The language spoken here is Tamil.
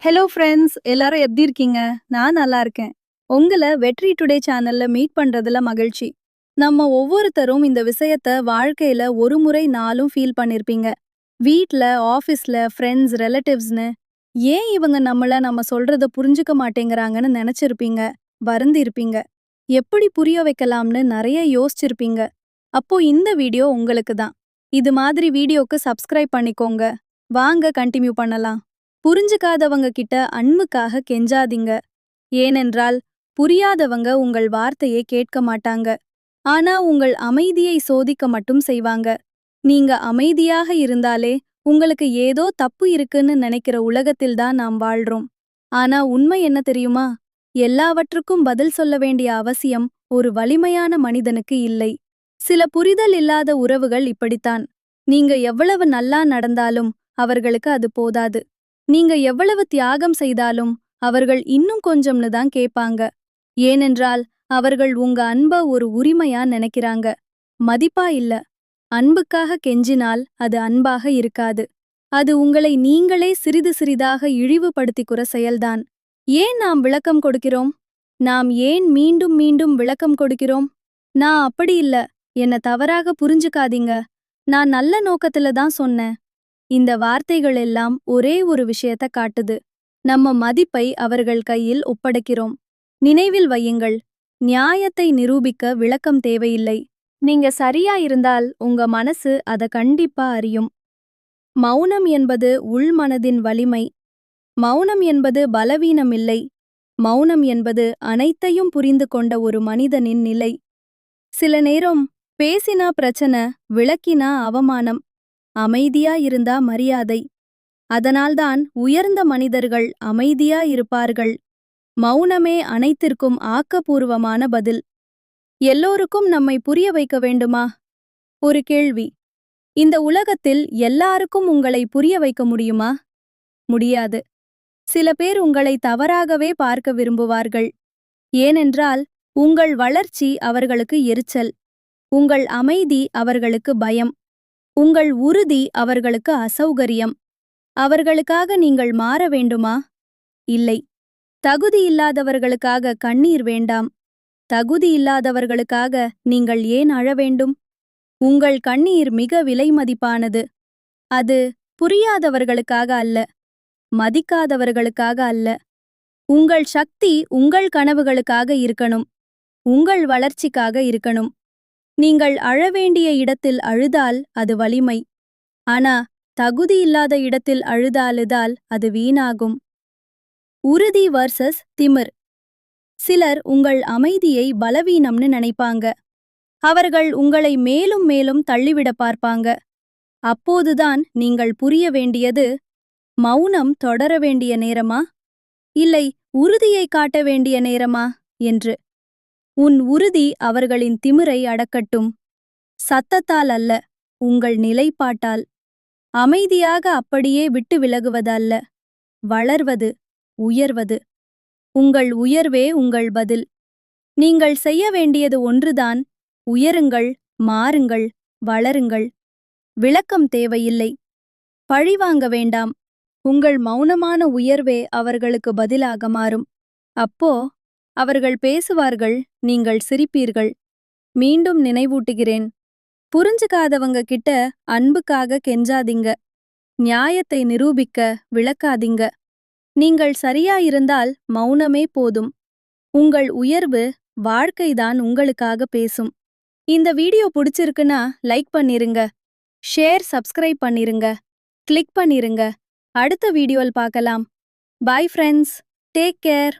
ஹலோ ஃப்ரெண்ட்ஸ், எல்லாரும் எப்படி இருக்கீங்க? நான் நல்லா இருக்கேன். உங்கள வெற்றி டுடே சேனல்ல மீட் பண்றதுல மகிழ்ச்சி. நம்ம ஒவ்வொருத்தரும் இந்த விஷயத்த வாழ்க்கையில ஒரு முறை நாளும் ஃபீல் பண்ணிருப்பீங்க. வீட்ல, ஆஃபீஸ்ல, ஃப்ரெண்ட்ஸ், ரிலேட்டிவ்ஸ்னு ஏன் இவங்க நம்ம சொல்றத புரிஞ்சுக்க மாட்டேங்கிறாங்கன்னு நெனச்சிருப்பீங்க. வருந்திருப்பீங்க. எப்படி புரிய வைக்கலாம்னு நெறைய யோசிச்சிருப்பீங்க. அப்போ இந்த வீடியோ உங்களுக்கு தான். இது மாதிரி வீடியோக்கு சப்ஸ்கிரைப் பண்ணிக்கோங்க. வாங்க கன்டின்யூ பண்ணலாம். புரிஞ்சுக்காதவங்க கிட்ட அன்புக்காக கெஞ்சாதீங்க. ஏனென்றால் புரியாதவங்க உங்கள் வார்த்தையை கேட்க மாட்டாங்க. ஆனா உங்கள் அமைதியை சோதிக்க மட்டும் செய்வாங்க. நீங்க அமைதியாக இருந்தாலே உங்களுக்கு ஏதோ தப்பு இருக்குன்னு நினைக்கிற உலகத்தில்தான் நாம் வாழ்றோம். ஆனா உண்மை என்ன தெரியுமா? எல்லாவற்றுக்கும் பதில் சொல்ல வேண்டிய அவசியம் ஒரு வலிமையான மனிதனுக்கு இல்லை. சில புரிதல் இல்லாத உறவுகள் இப்படித்தான். நீங்க எவ்வளவு நல்லா நடந்தாலும் அவர்களுக்கு அது போதாது. நீங்க எவ்வளவு தியாகம் செய்தாலும் அவர்கள் இன்னும் கொஞ்சம்னு தான் கேட்பாங்க. ஏனென்றால் அவர்கள் உங்க அன்ப ஒரு உரிமையா நினைக்கிறாங்க, மதிப்பா இல்ல. அன்புக்காக கெஞ்சினால் அது அன்பாக இருக்காது. அது உங்களை நீங்களே சிறிது சிறிதாக இழிவுபடுத்திக்கிற செயல்தான். ஏன் நாம் விளக்கம் கொடுக்கிறோம்? நாம் ஏன் மீண்டும் மீண்டும் விளக்கம் கொடுக்கிறோம்? நான் அப்படி இல்ல, என்ன தவறாக புரிஞ்சுக்காதீங்க, நான் நல்ல நோக்கத்துல தான் சொன்னேன். இந்த வார்த்தைகள் எல்லாம் ஒரே ஒரு விஷயத்த காட்டுது. நம்ம மதிப்பை அவர்கள் கையில் ஒப்படைக்கிறோம். நினைவில் வையுங்கள், நியாயத்தை நிரூபிக்க விளக்கம் தேவையில்லை. நீங்க சரியா இருந்தால் உங்க மனசு அத கண்டிப்பா அறியும். மௌனம் என்பது உள்மனதின் வலிமை. மௌனம் என்பது பலவீனம் இல்லை. மௌனம் என்பது அனைத்தையும் புரிந்து கொண்ட ஒரு மனிதனின் நிலை. சில நேரம் பேசினா பிரச்சனை, விளக்கினா அவமானம், அமைதியா இருந்தா மரியாதை. அதனால்தான் உயர்ந்த மனிதர்கள் அமைதியா இருப்பார்கள். மௌனமே அனைத்திற்கும் ஆக்கப்பூர்வமான பதில். எல்லோருக்கும் நம்மை புரிய வைக்க வேண்டுமா? ஒரு கேள்வி. இந்த உலகத்தில் எல்லாருக்கும் உங்களை புரிய வைக்க முடியுமா? முடியாது. சில பேர் உங்களை தவறாகவே பார்க்க விரும்புவார்கள். ஏனென்றால் உங்கள் வளர்ச்சி அவர்களுக்கு எரிச்சல். உங்கள் அமைதி அவர்களுக்கு பயம். உங்கள் உறுதி அவர்களுக்கு அசௌகரியம். அவர்களுக்காக நீங்கள் மாற வேண்டுமா? இல்லை. தகுதியில்லாதவர்களுக்காக கண்ணீர் வேண்டாம். தகுதியில்லாதவர்களுக்காக நீங்கள் ஏன் அழ வேண்டும்? உங்கள் கண்ணீர் மிக விலைமதிப்பானது. அது புரியாதவர்களுக்காக அல்ல, மதிக்காதவர்களுக்காக அல்ல. உங்கள் சக்தி உங்கள் கனவுகளுக்காக இருக்கணும். உங்கள் வளர்ச்சிக்காக இருக்கணும். நீங்கள் அழ வேண்டிய இடத்தில் அழுதால் அது வலிமை. ஆனா தகுதியில்லாத இடத்தில் அழுதால் அது வீணாகும். உறுதி வர்சஸ் திமிர். சிலர் உங்கள் அமைதியை பலவீனம்னு நினைப்பாங்க. அவர்கள் உங்களை மேலும் மேலும் தள்ளிவிட பார்ப்பாங்க. அப்போதுதான் நீங்கள் புரிய வேண்டியது, மௌனம் தொடர வேண்டிய நேரமா, இல்லை உறுதியை காட்ட வேண்டிய நேரமா என்று. உன் உறுதி அவர்களின் திமிரை அடக்கட்டும். சத்தத்தால் அல்ல, உங்கள் நிலைப்பாட்டால். அமைதியாக அப்படியே விட்டு விலகுவதல்ல, வளர்வது, உயர்வது. உங்கள் உயர்வே உங்கள் பதில். நீங்கள் செய்ய வேண்டியது ஒன்றுதான், உயருங்கள், மாறுங்கள், வளருங்கள். விளக்கம் தேவையில்லை. பழிவாங்க வேண்டாம். உங்கள் மௌனமான உயர்வே அவர்களுக்கு பதிலாக மாறும். அப்போ அவர்கள் பேசுவார்கள், நீங்கள் சிரிப்பீர்கள். மீண்டும் நினைவூட்டுகிறேன், புரிஞ்சுக்காதவங்க கிட்ட அன்புக்காக கெஞ்சாதீங்க. நியாயத்தை நிரூபிக்க விளக்காதீங்க. நீங்கள் சரியாயிருந்தால் மௌனமே போதும். உங்கள் உயர்வு, வாழ்க்கைதான் உங்களுக்காக பேசும். இந்த வீடியோ பிடிச்சிருக்குன்னா லைக் பண்ணிருங்க. ஷேர், சப்ஸ்கிரைப் பண்ணிருங்க. கிளிக் பண்ணிருங்க. அடுத்த வீடியோவில் பார்க்கலாம். Bye friends. Take care.